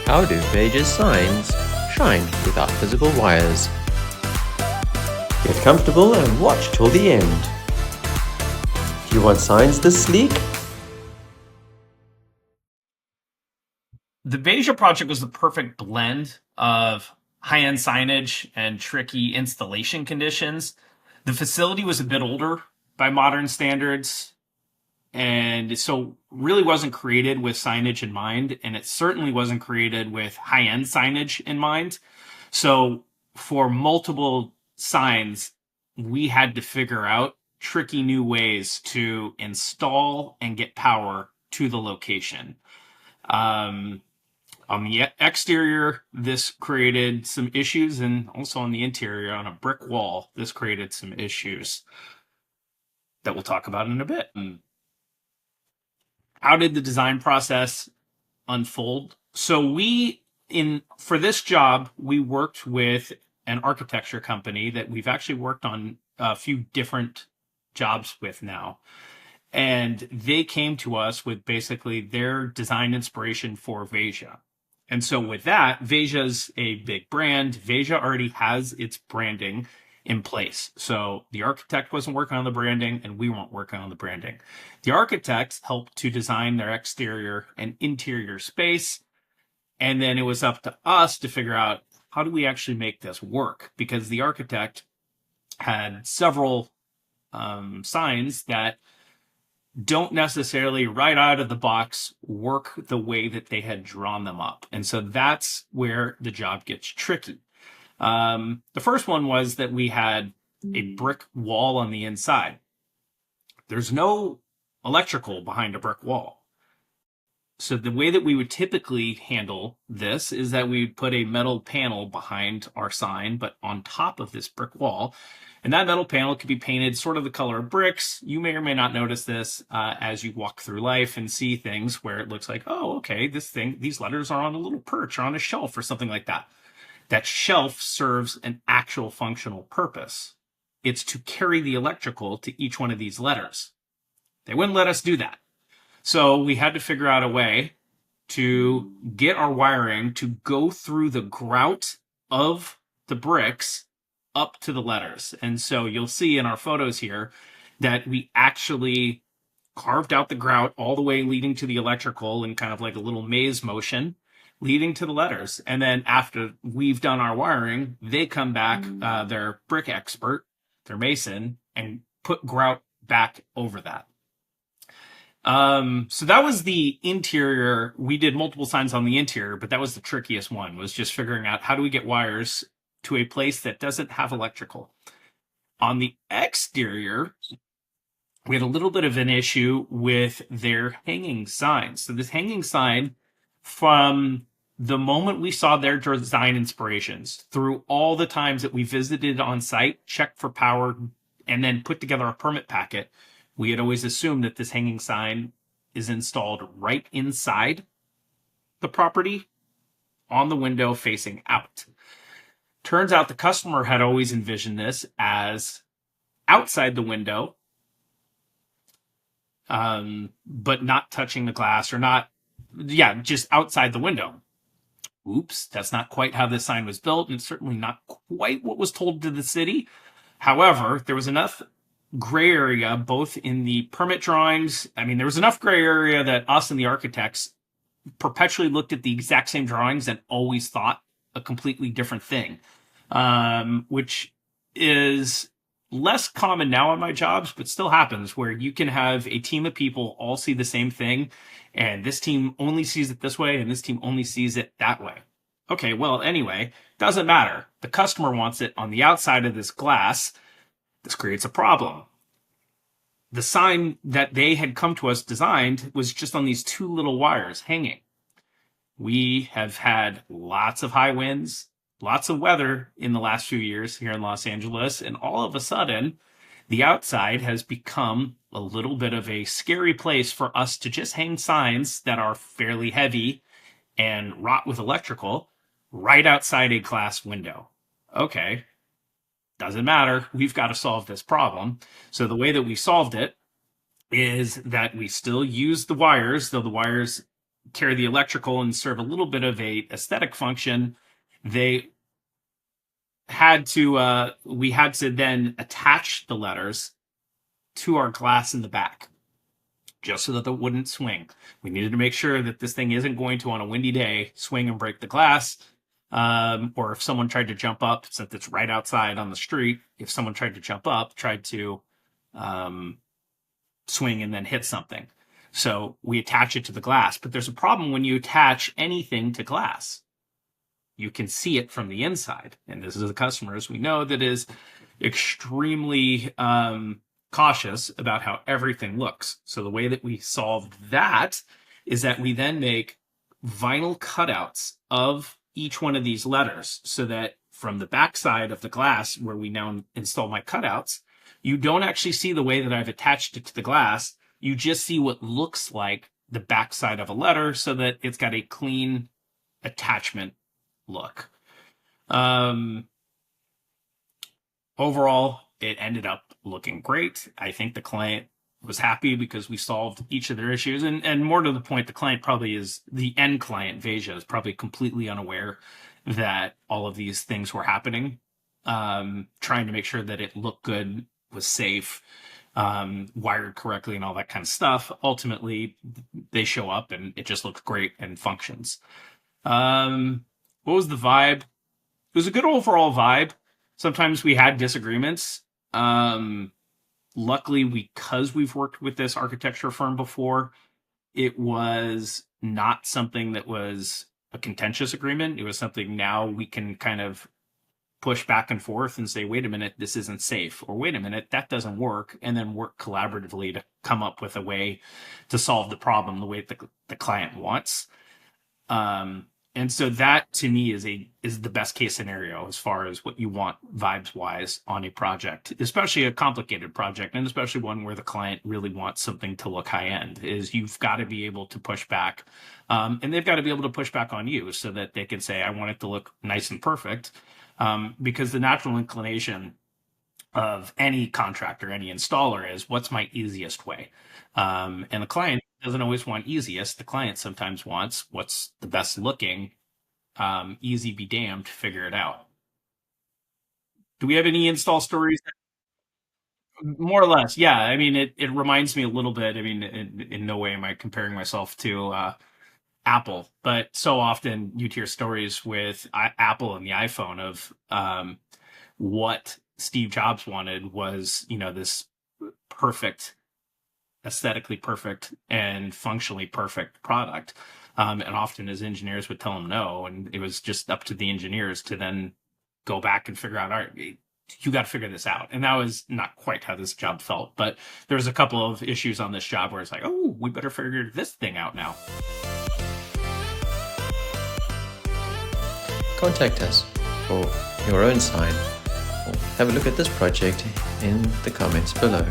How do Veja's signs shine without physical wires? Get comfortable and watch till the end. Do you want signs this sleek? The Veja project was the perfect blend of high-end signage and tricky installation conditions. The facility was a bit older by modern standards, and so really wasn't created with signage in mind, and it certainly wasn't created with high-end signage in mind. So for multiple signs, we had to figure out tricky new ways to install and get power to the location. Um, on the exterior, this created some issues, and also on the interior, on a brick wall, this created some issues that we'll talk about in a bit. How did the design process unfold? So for this job, we worked with an architecture company that we've actually worked on a few different jobs with now. And they came to us with basically their design inspiration for Veja. And so with that, Veja's a big brand. Veja already has its branding in place. So the architect wasn't working on the branding and we weren't working on the branding. The architects helped to design their exterior and interior space. And then it was up to us to figure out how do we actually make this work? Because the architect had several signs that don't necessarily right out of the box work the way that they had drawn them up. And so that's where the job gets tricky. The first one was that we had a brick wall on the inside. There's no electrical behind a brick wall. So the way that we would typically handle this is that we would put a metal panel behind our sign, but on top of this brick wall. And that metal panel could be painted sort of the color of bricks. You may or may not notice this as you walk through life and see things where it looks like, oh, okay, these letters are on a little perch or on a shelf or something like that. That shelf serves an actual functional purpose. It's to carry the electrical to each one of these letters. They wouldn't let us do that. So we had to figure out a way to get our wiring to go through the grout of the bricks up to the letters. And so you'll see in our photos here that we actually carved out the grout all the way leading to the electrical in kind of like a little maze motion leading to the letters. And then after we've done our wiring, they come back, their brick expert, their mason, and put grout back over that. So that was the interior. We did multiple signs on the interior, but that was the trickiest one, was just figuring out how do we get wires to a place that doesn't have electrical. On the exterior, we had a little bit of an issue with their hanging signs. So this hanging sign, from the moment we saw their design inspirations through all the times that we visited on site, checked for power, and then put together a permit packet, we had always assumed that this hanging sign is installed right inside the property on the window facing out. Turns out the customer had always envisioned this as outside the window, but not touching the glass just outside the window. Oops, that's not quite how this sign was built, and certainly not quite what was told to the city. However, there was enough gray area, both in the permit drawings. I mean, there was enough gray area that us and the architects perpetually looked at the exact same drawings and always thought a completely different thing, which is less common now on my jobs, but still happens, where you can have a team of people all see the same thing, and this team only sees it this way, and this team only sees it that way. Okay, well, anyway, doesn't matter. The customer wants it on the outside of this glass. This creates a problem. The sign that they had come to us designed was just on these two little wires hanging. We have had lots of high winds, lots of weather in the last few years here in Los Angeles, and all of a sudden, the outside has become a little bit of a scary place for us to just hang signs that are fairly heavy and rot with electrical right outside a glass window. Okay, doesn't matter. We've got to solve this problem. So the way that we solved it is that we still use the wires, though the wires carry the electrical and serve a little bit of a aesthetic function, they we had to then attach the letters to our glass in the back, just so that it wouldn't swing. We needed to make sure that this thing isn't going to, on a windy day, swing and break the glass. Or if someone tried to jump up, since it's right outside on the street, if someone tried to jump up, tried to swing and then hit something. So we attach it to the glass. But there's a problem when you attach anything to glass. You can see it from the inside. And this is the customers we know that is extremely cautious about how everything looks. So the way that we solved that is that we then make vinyl cutouts of each one of these letters, so that from the back side of the glass where we now install my cutouts, you don't actually see the way that I've attached it to the glass. You just see what looks like the back side of a letter, so that it's got a clean attachment look. Overall, it ended up looking great. I think the client was happy because we solved each of their issues. And more to the point, the client probably is, the end client, Veja, is probably completely unaware that all of these things were happening. Trying to make sure that it looked good, was safe, wired correctly, and all that kind of stuff. Ultimately, they show up and it just looks great and functions. What was the vibe? It was a good overall vibe. Sometimes we had disagreements. Luckily, because we've worked with this architecture firm before, it was not something that was a contentious agreement. It was something now we can kind of push back and forth and say, wait a minute, this isn't safe, or wait a minute, that doesn't work, and then work collaboratively to come up with a way to solve the problem the way the client wants. And so that, to me, is the best case scenario as far as what you want vibes wise on a project, especially a complicated project, and especially one where the client really wants something to look high end. Is you've got to be able to push back, and they've got to be able to push back on you so that they can say, I want it to look nice and perfect, because the natural inclination of any contractor, any installer, is what's my easiest way, and the client doesn't always want easiest. The client sometimes wants what's the best looking. Easy be damned, figure it out. Do we have any install stories? More or less, yeah. I mean, it reminds me a little bit. I mean, in no way am I comparing myself to Apple, but so often you'd hear stories with Apple and the iPhone of what Steve Jobs wanted was, this perfect, aesthetically perfect and functionally perfect product. And often his engineers would tell him no, and it was just up to the engineers to then go back and figure out, all right, you got to figure this out. And that was not quite how this job felt, but there was a couple of issues on this job where it's like, oh, we better figure this thing out now. Contact us for your own sign, or have a look at this project in the comments below.